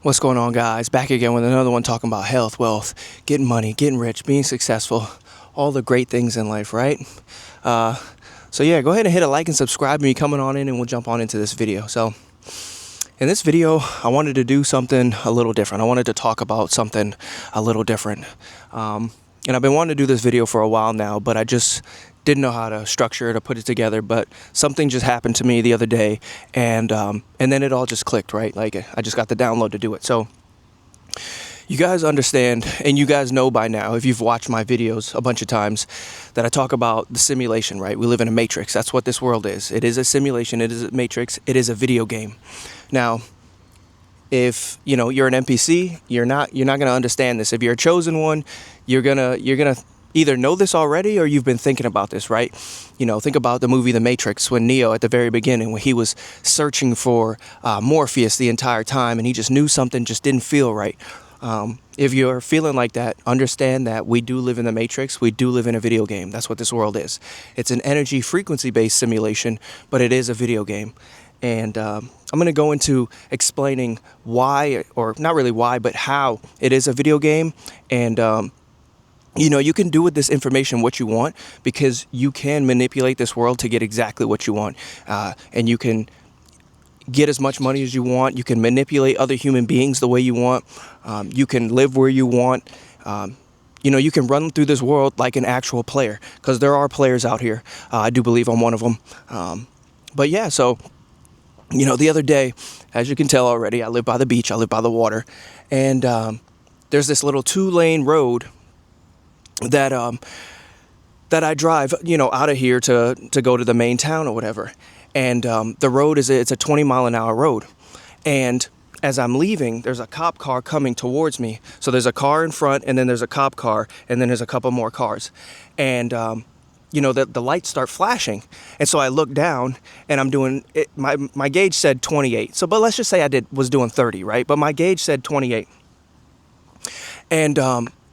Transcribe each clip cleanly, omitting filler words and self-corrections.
What's going on, guys? Back again with another one talking about health, wealth, getting money, getting rich, being successful, all the great things in life, right? So yeah, go ahead and hit a like and subscribe to me coming on in, and we'll jump on into this video. So in this video, I wanted to do something a little different. I wanted to talk about something a little different. And I've been wanting to do this video for a while now, but I just didn't know how to structure it or put it together. But something just happened to me the other day, and then it all just clicked, right? Like I just got the download to do it. So you guys understand, and you guys know by now, if you've watched my videos a bunch of times, that I talk about the simulation, right? We live in a matrix. That's what this world is. It is a simulation. It is a matrix. It is a video game. Now, if you're an NPC, you're not going to understand this. If you're a chosen one, you're gonna either know this already or you've been thinking about this, right? Think about the movie The Matrix, when Neo at the very beginning, when he was searching for Morpheus the entire time, and he just knew something just didn't feel right. If you're feeling like that, understand that we do live in the matrix. We do live in a video game. That's what this world is. It's an energy frequency-based simulation, but it is a video game. And I'm going to go into explaining why, or not really why, but how it is a video game. And you can do with this information what you want, because you can manipulate this world to get exactly what you want. And you can get as much money as you want. You can manipulate other human beings the way you want. You can live where you want. You can run through this world like an actual player, because there are players out here. I do believe I'm one of them. But yeah, so the other day, as you can tell already, I live by the beach. I live by the water. And there's this little 2-lane road that I drive, out of here to go to the main town or whatever. And the road it's a 20-mile-an-hour road. And as I'm leaving, there's a cop car coming towards me. So there's a car in front, and then there's a cop car, and then there's a couple more cars. And the lights start flashing. And so I look down, and I'm doing it. My gauge said 28. So, but let's just say I was doing 30, right? But my gauge said 28. And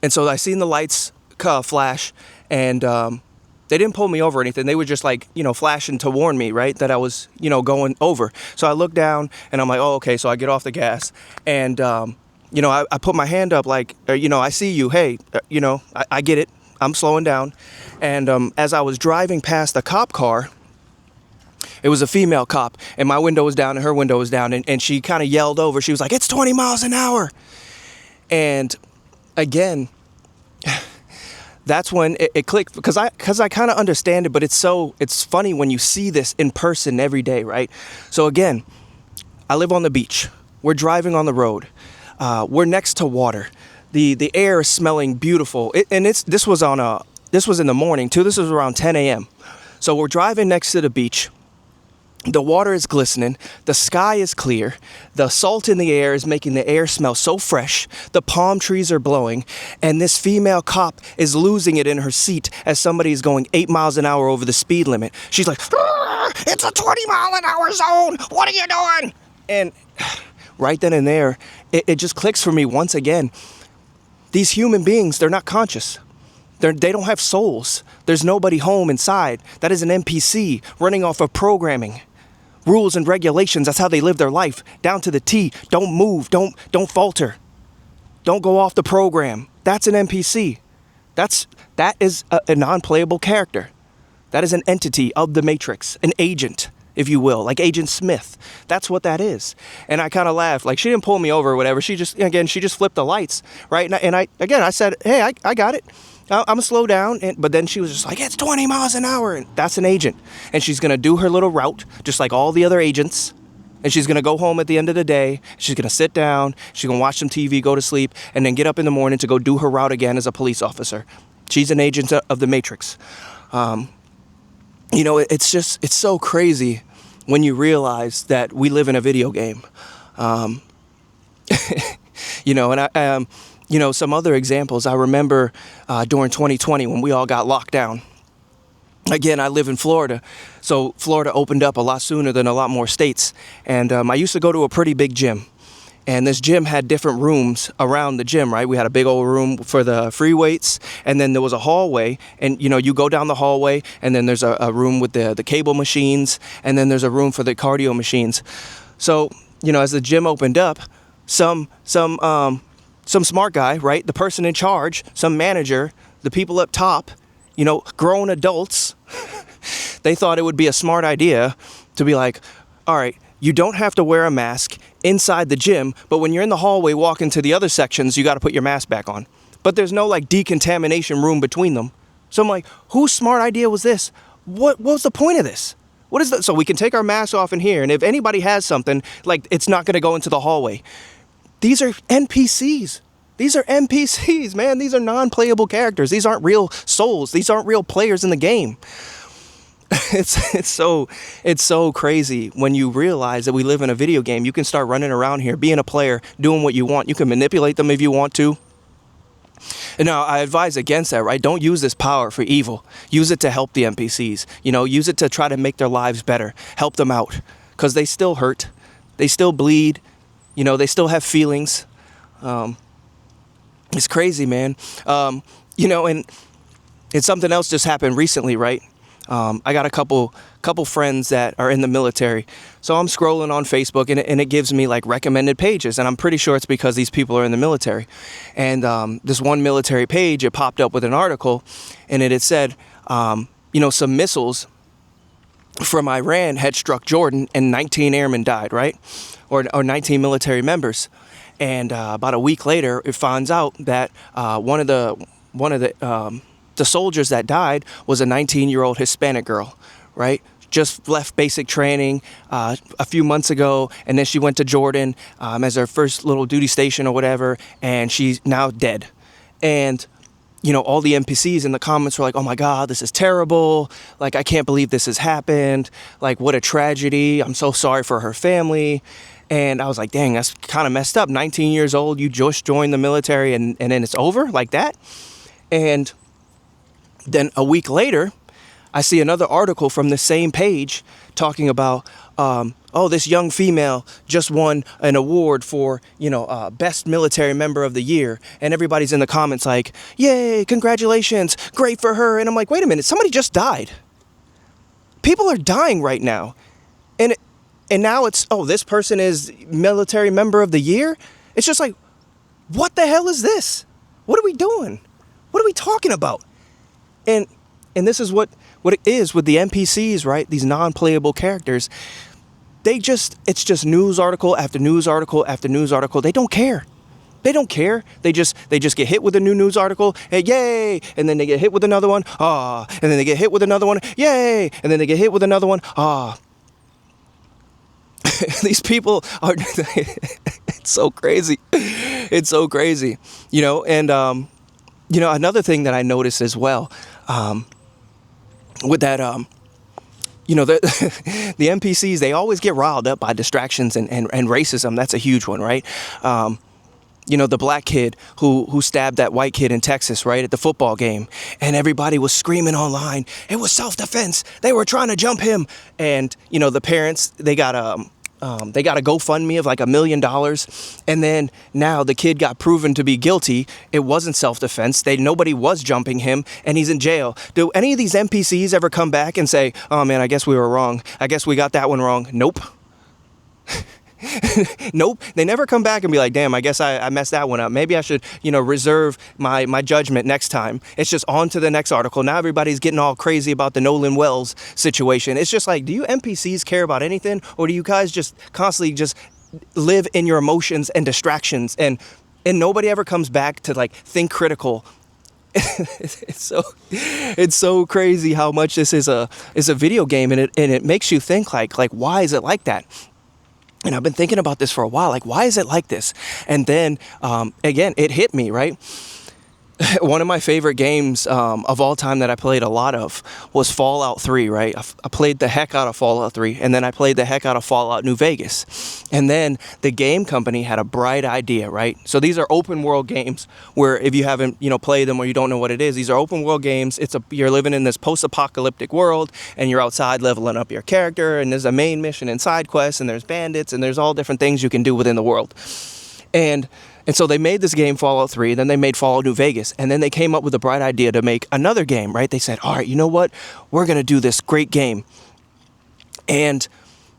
so I seen the lights flash, and they didn't pull me over or anything. They were just like, flashing to warn me, right, that I was, going over. So I look down, and I'm like, oh, okay. So I get off the gas, and I put my hand up like, I see you. Hey, I get it. I'm slowing down. And as I was driving past the cop car, it was a female cop, and my window was down and her window was down, and she kind of yelled over. She was like, it's 20 miles an hour. And again, that's when it clicked, because I kind of understand it, but it's funny when you see this in person every day, right? So again, I live on the beach. We're driving on the road. We're next to water. The air is smelling beautiful. This was in the morning too. This was around 10 a.m. So we're driving next to the beach. The water is glistening, the sky is clear, the salt in the air is making the air smell so fresh, the palm trees are blowing, and this female cop is losing it in her seat as somebody is going 8 miles an hour over the speed limit. She's like, it's a 20-mile-an-hour zone, what are you doing? And right then and there, it just clicks for me once again. These human beings, they're not conscious. They don't have souls. There's nobody home inside. That is an NPC running off of programming. Rules and regulations, that's how they live their life, down to the T. Don't move, don't falter. Don't go off the program. That's an NPC. That is a non-playable character. That is an entity of the Matrix, an agent, if you will, like Agent Smith. That's what that is. And I kind of laughed, like she didn't pull me over or whatever. She just flipped the lights, right? And I said, hey, I got it. I'm going to slow down. But then she was just like, it's 20 miles an hour. And that's an agent. And she's going to do her little route, just like all the other agents. And she's going to go home at the end of the day. She's going to sit down. She's going to watch some TV, go to sleep, and then get up in the morning to go do her route again as a police officer. She's an agent of the Matrix. It's so crazy when you realize that we live in a video game. Some other examples, I remember during 2020 when we all got locked down. Again, I live in Florida, so Florida opened up a lot sooner than a lot more states. And I used to go to a pretty big gym. And this gym had different rooms around the gym, right? We had a big old room for the free weights, and then there was a hallway, and you go down the hallway, and then there's a room with the cable machines, and then there's a room for the cardio machines. So, as the gym opened up, some smart guy, right? The person in charge, some manager, the people up top, grown adults, they thought it would be a smart idea to be like, all right, you don't have to wear a mask inside the gym, but when you're in the hallway walking to the other sections, you got to put your mask back on. But there's no like decontamination room between them. So I'm like, whose smart idea was this? What was the point of this? What is that? So we can take our masks off in here, and if anybody has something, like, it's not going to go into the hallway. These are NPCs. These are NPCs, man. These are non-playable characters. These aren't real souls. These aren't real players in the game. It's so crazy when you realize that we live in a video game. You can start running around here, being a player, doing what you want. You can manipulate them if you want to. And now I advise against that, right? Don't use this power for evil. Use it to help the NPCs. Use it to try to make their lives better. Help them out, because they still hurt. They still bleed. They still have feelings. It's crazy, man. And something else just happened recently, right? I got a couple friends that are in the military. So I'm scrolling on Facebook, and it gives me like recommended pages. And I'm pretty sure it's because these people are in the military. And this one military page, it popped up with an article, and it had said, some missiles from Iran had struck Jordan, and 19 airmen died, right? Or 19 military members. And about a week later, it finds out that one of the soldiers that died was a 19-year-old Hispanic girl, right? Just left basic training a few months ago, and then she went to Jordan as her first little duty station or whatever, and she's now dead. And all the NPCs in the comments were like, oh my God, this is terrible. Like, I can't believe this has happened. Like, what a tragedy. I'm so sorry for her family. And I was like, dang, that's kind of messed up. 19 years old, you just joined the military, and then it's over like that. And then a week later, I see another article from the same page talking about, this young female just won an award for, best military member of the year. And everybody's in the comments like, yay, congratulations, great for her. And I'm like, wait a minute, somebody just died. People are dying right now. And now it's, this person is military member of the year. It's just like, what the hell is this? What are we doing? What are we talking about? And this is what it is with the NPCs, right? These non-playable characters. It's just news article after news article after news article. They don't care. They don't care. They just get hit with a new news article, hey, yay, and then they get hit with another one, and then they get hit with another one, yay, and then they get hit with another one, These people are, it's so crazy. It's so crazy, and, another thing that I noticed as well, with that, the NPCs, they always get riled up by distractions and racism. That's a huge one, right? The black kid who stabbed that white kid in Texas, right, at the football game, and everybody was screaming online, it was self-defense, they were trying to jump him. And the parents, they got a GoFundMe of like $1 million, and then now the kid got proven to be guilty. It wasn't self-defense. Nobody was jumping him, and he's in jail. Do any of these NPCs ever come back and say, oh man, I guess we were wrong, I guess we got that one wrong? Nope. Nope. They never come back and be like, damn, I guess I messed that one up. Maybe I should, reserve my judgment next time. It's just on to the next article. Now everybody's getting all crazy about the Nolan Wells situation. It's just like, do you NPCs care about anything? Or do you guys just constantly just live in your emotions and distractions, and nobody ever comes back to like think critical? It's so crazy how much this is a video game, and it makes you think like why is it like that? And I've been thinking about this for a while, like, why is it like this? And then, again, it hit me, right? One of my favorite games of all time that I played a lot of was Fallout 3, right? I played the heck out of Fallout 3, and then I played the heck out of Fallout New Vegas. And then the game company had a bright idea, right? So these are open world games where if you haven't, played them or you don't know what it is, these are open world games. You're living in this post-apocalyptic world, and you're outside leveling up your character, and there's a main mission and side quests, and there's bandits, and there's all different things you can do within the world. And so they made this game, Fallout 3, then they made Fallout New Vegas, and then they came up with a bright idea to make another game, right? They said, all right, you know what? We're going to do this great game. And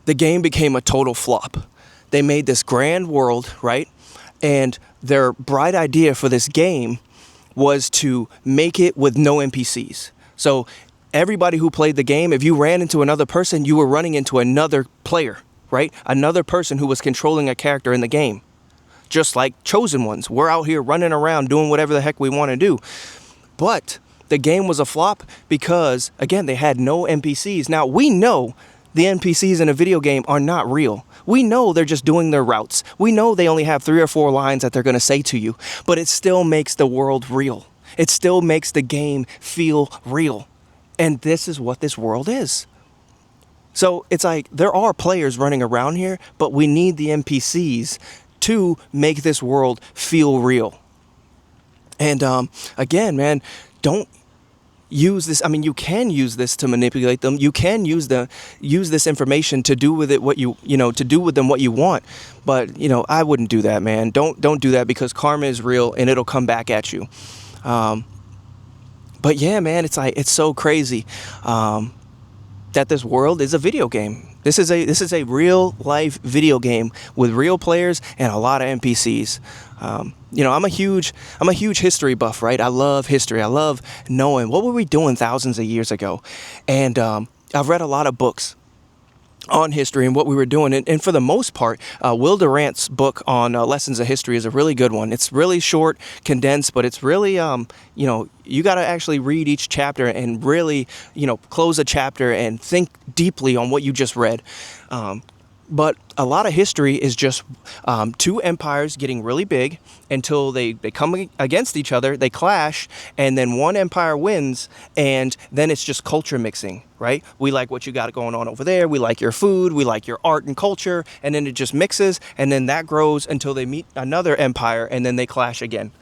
the game became a total flop. They made this grand world, right? And their bright idea for this game was to make it with no NPCs. So everybody who played the game, if you ran into another person, you were running into another player, right? Another person who was controlling a character in the game. Just like chosen ones. We're out here running around doing whatever the heck we want to do. But the game was a flop because, again, they had no NPCs. Now, we know the NPCs in a video game are not real. We know they're just doing their routes. We know they only have 3 or 4 lines that they're going to say to you, but it still makes the world real. It still makes the game feel real. And this is what this world is. So it's like there are players running around here, but we need the NPCs to make this world feel real. And again, man, don't use this. I mean, you can use this to manipulate them. You can use this information to do with it what to do with them what you want. But, I wouldn't do that, man. Don't do that, because karma is real and it'll come back at you. But yeah, man, it's so crazy that this world is a video game. This is a real life video game with real players and a lot of NPCs. I'm a huge history buff, right? I love history. I love knowing what were we doing thousands of years ago. And I've read a lot of books on history and what we were doing. And for the most part, Will Durant's book on lessons of history is a really good one. It's really short, condensed, but it's really, you got to actually read each chapter and really, close a chapter and think deeply on what you just read. But a lot of history is just 2 empires getting really big until they come against each other, they clash, and then one empire wins, and then it's just culture mixing, right? We like what you got going on over there, we like your food, we like your art and culture, and then it just mixes, and then that grows until they meet another empire, and then they clash again.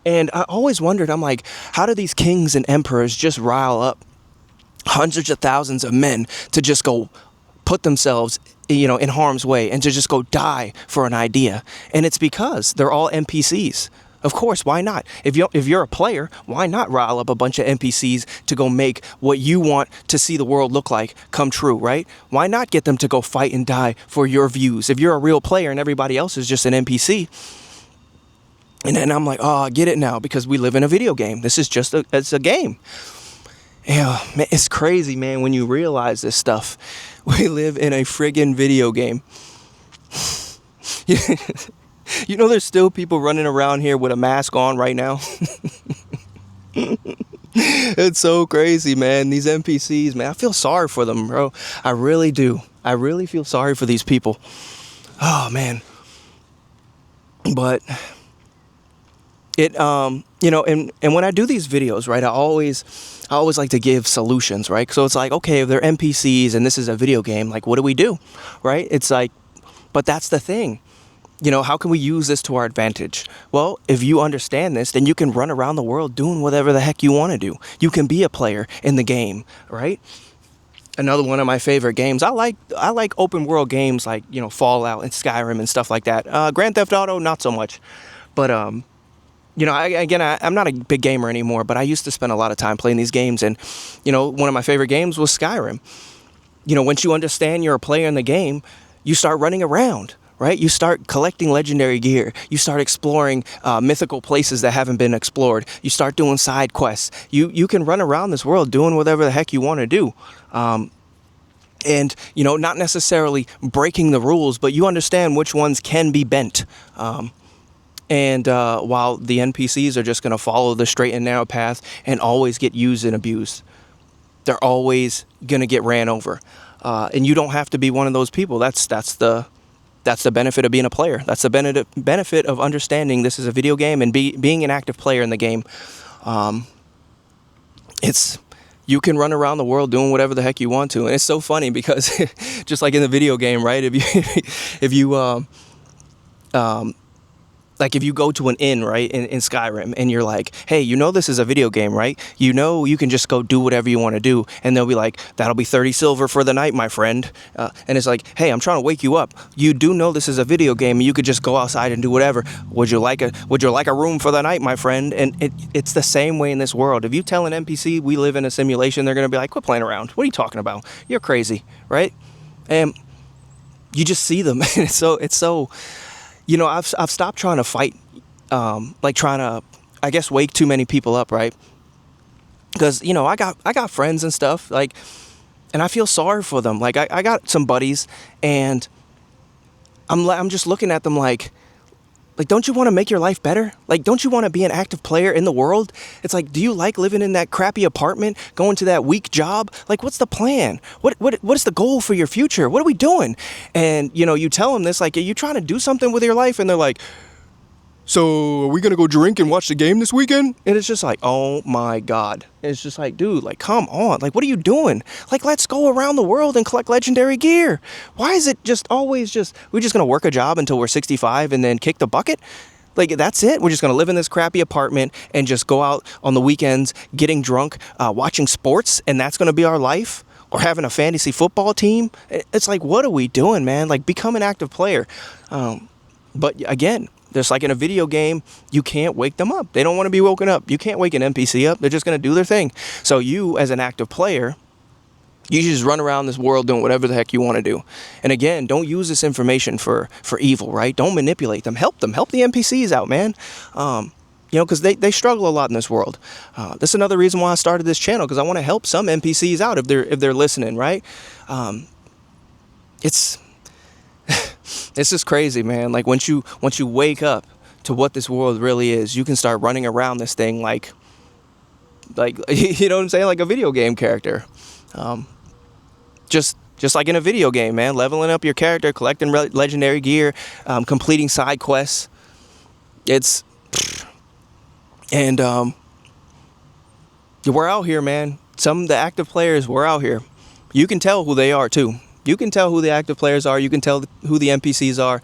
And I always wondered, I'm like, how do these kings and emperors just rile up hundreds of thousands of men to just go put themselves in harm's way and to just go die for an idea? And it's because they're all NPCs. Of course, why not? If you're a player, why not rile up a bunch of NPCs to go make what you want to see the world look like come true, right? Why not get them to go fight and die for your views? If you're a real player and everybody else is just an NPC. And then I'm like, oh, I get it now, because we live in a video game. This is just it's a game. Yeah, man, it's crazy, man, when you realize this stuff. We live in a friggin' video game. There's still people running around here with a mask on right now. It's so crazy, man. These NPCs, man, I feel sorry for them, bro. I really do. I really feel sorry for these people. Oh, man. But it, and when I do these videos, right, I always like to give solutions, right? So it's like, okay, if they're NPCs and this is a video game, like, what do we do, right? It's like, but that's the thing. How can we use this to our advantage? Well, if you understand this, then you can run around the world doing whatever the heck you want to do. You can be a player in the game, right? Another one of my favorite games. I like open world games like, Fallout and Skyrim and stuff like that. Grand Theft Auto, not so much. But, I'm not a big gamer anymore, but I used to spend a lot of time playing these games. And, one of my favorite games was Skyrim. Once you understand you're a player in the game, you start running around, right? You start collecting legendary gear. You start exploring mythical places that haven't been explored. You start doing side quests. You can run around this world doing whatever the heck you want to do. And, not necessarily breaking the rules, but you understand which ones can be bent. And while the NPCs are just going to follow the straight and narrow path and always get used and abused, they're always going to get ran over. And you don't have to be one of those people. That's the benefit of being a player. That's the benefit of understanding this is a video game and being an active player in the game. You can run around the world doing whatever the heck you want to. And it's so funny because just like in the video game, right? If you go to an inn, right, in Skyrim, and you're like, hey, this is a video game, right? You can just go do whatever you want to do. And they'll be like, that'll be 30 silver for the night, my friend. And it's like, hey, I'm trying to wake you up. You do know this is a video game, and you could just go outside and do whatever. Would you like a room for the night, my friend? And it's the same way in this world. If you tell an NPC we live in a simulation, they're going to be like, quit playing around. What are you talking about? You're crazy, right? And you just see them. And it's so I've stopped trying to fight, like trying to, I guess, wake too many people up, right? Because I got friends and stuff, like, and I feel sorry for them. Like I got some buddies, and I'm just looking at them like, don't you want to make your life better? Like, don't you want to be an active player in the world? It's like, do you like living in that crappy apartment, going to that weak job? Like, what's the plan? What is the goal for your future? What are we doing? And, you tell them this, like, are you trying to do something with your life? And they're like, so are we going to go drink and watch the game this weekend? And it's just like, oh my God. It's just like, dude, like, come on. Like, what are you doing? Like, let's go around the world and collect legendary gear. Why is it just always we're just going to work a job until we're 65 and then kick the bucket? Like, that's it? We're just going to live in this crappy apartment and just go out on the weekends getting drunk, watching sports, and that's going to be our life? Or having a fantasy football team? It's like, what are we doing, man? Like, become an active player. But again, just like in a video game, you can't wake them up. They don't want to be woken up. You can't wake an NPC up. They're just going to do their thing. So you, as an active player, you just run around this world doing whatever the heck you want to do. And again, don't use this information for evil, right? Don't manipulate them. Help them. Help the NPCs out, man. Because they struggle a lot in this world. That's another reason why I started this channel, because I want to help some NPCs out if they're listening, right? It's just crazy, man. Like, once you wake up to what this world really is, you can start running around this thing like you know what I'm saying, like a video game character. Just like in a video game, man. Leveling up your character, collecting legendary gear, completing side quests. We're out here, man. Some of the active players, we're out here. You can tell who they are too. You can tell who the active players are. You can tell who the NPCs are.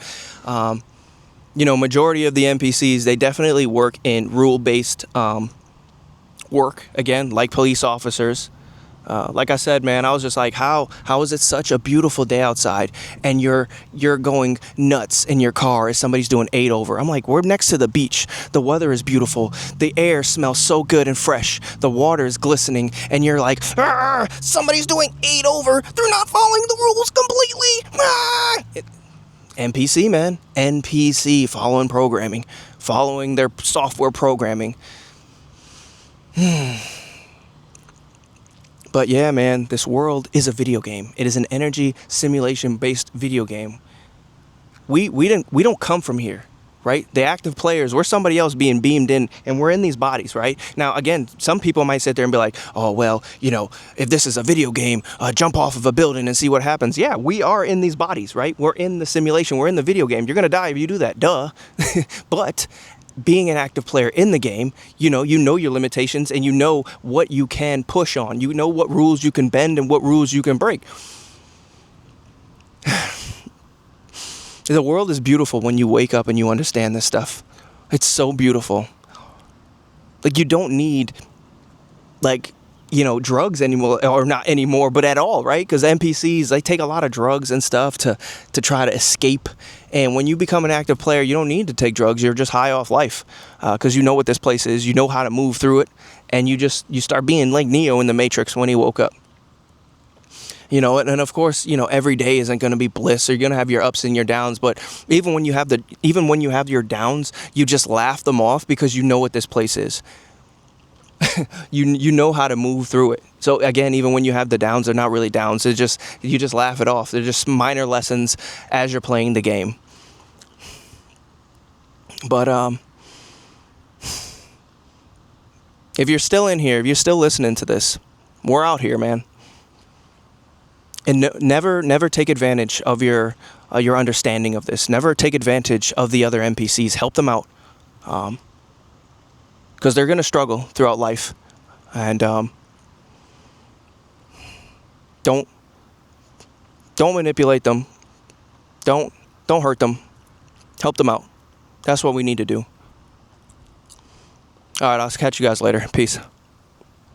Majority of the NPCs, they definitely work in rule-based work, again, like police officers. Like I said, man, I was just like, how is it such a beautiful day outside and you're going nuts in your car as somebody's doing 8 over? I'm like, we're next to the beach. The weather is beautiful. The air smells so good and fresh. The water is glistening, and you're like, somebody's doing 8 over. They're not following the rules completely. NPC, man. NPC, following programming, following their software programming. But yeah, man, this world is a video game. It is an energy simulation-based video game. We don't come from here, right? The active players, we're somebody else being beamed in, and we're in these bodies, right? Now, again, some people might sit there and be like, oh, well, if this is a video game, jump off of a building and see what happens. Yeah, we are in these bodies, right? We're in the simulation. We're in the video game. You're going to die if you do that. Duh. But being an active player in the game, you know your limitations, and you know what you can push on. You know what rules you can bend and what rules you can break. The world is beautiful when you wake up and you understand this stuff. It's so beautiful. Like, you don't need, drugs anymore, or not anymore, but at all, right? Because NPCs, they take a lot of drugs and stuff to try to escape. And when you become an active player, you don't need to take drugs. You're just high off life, because you know what this place is. You know how to move through it, and you start being like Neo in the Matrix when he woke up. And of course, every day isn't going to be bliss. You're going to have your ups and your downs. But even when you have your downs, you just laugh them off, because you know what this place is. you know how to move through it. So again, even when you have the downs, they're not really downs. You just laugh it off. They're just minor lessons as you're playing the game. But if you're still in here, if you're still listening to this, we're out here, man. And never take advantage of your understanding of this. Never take advantage of the other NPCs. Help them out, because they're going to struggle throughout life. And don't manipulate them. Don't hurt them. Help them out. That's what we need to do. All right, I'll catch you guys later. Peace.